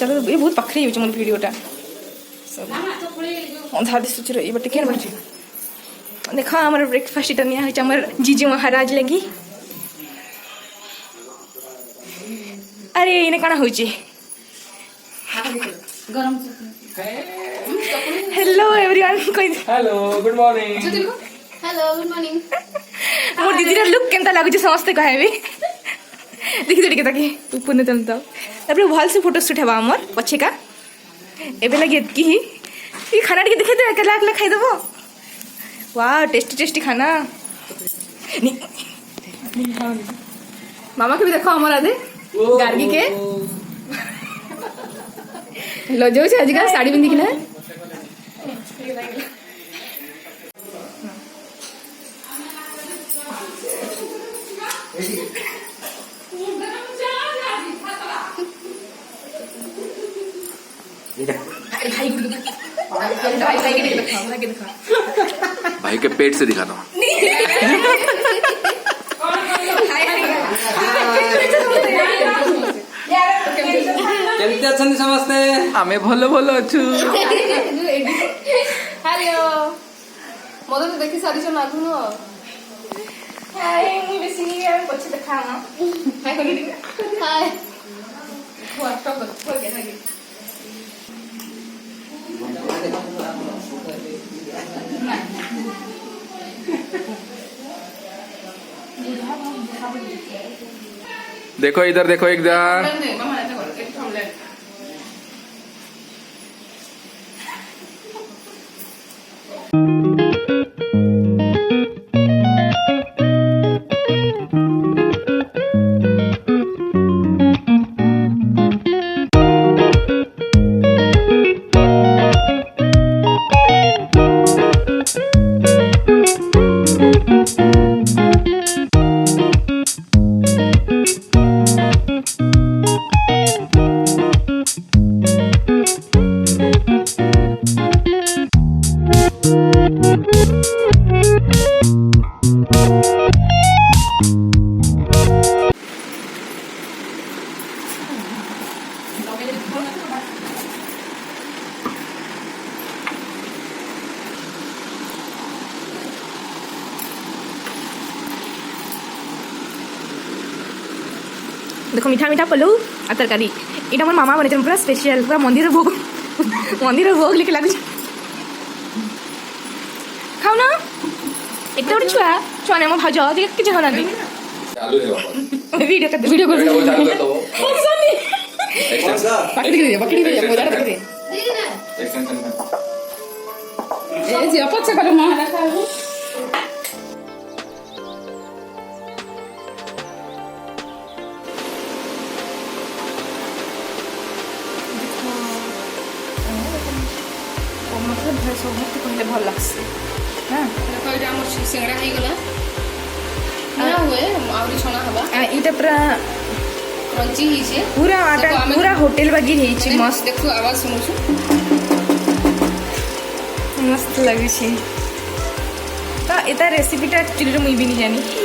चलो ये बहुत पाखे हो मोर वीडियोटा अंधा दिशुच ये टिके देखा हमारे ब्रेकफास्ट इटा निया हमार जीजू महाराज लगी अरे इने काना होची गरम हेलो एवरीवन कोई hello good morning hello good morning मोर दीदी रा लुक केनता लागुची समस्त कहबी देखि देखि ताकि ऊपर चलता तापर भल से फोटो शूट हेबा हमर पछे का एबे लगे एतकी ही ई खाना टिके देखे दे अकेला अकेला खाई देबो वाह टेस्टी टेस्टी खाना मामा के भी देखो हमारा दे गार्गी के लजो से आज का साड़ी पिंदी किना भाई के पेट से दिखाता हूँ केमती अछन समस्ते आमे भलो भलो अछु हेलो मदन तो देखि सारी छ लागु न हाय मु बेसी नहीं है पछे देखा हाय कोनी हाय व्हाट्सएप पर हो गया देखो इधर देखो एक बार देखो मीठा मीठा पलू आ तरकारी इटा मोर मामा बने पूरा स्पेशल पूरा मंदिर भोग लिखे लागु खाऊ ना एक गोटे छुआ छुआ ने भाज कि खाना दी वीडियो कर वीडियो पकड़ी दे मोदार पकड़ी दे ए जी अपन से करो मां रखा है समस्त कहले भल लागसी हां कइटा हमर सिंगड़ा हे गला ना हुए आउरी छना हवा इटा पूरा क्रंची ही छे पूरा आटा पूरा होटल बागी हे छी मस्त देखो आवाज सुनु छु मस्त लागी छी ता एता रेसिपीटा एक्चुअली मुई भी नहीं जानी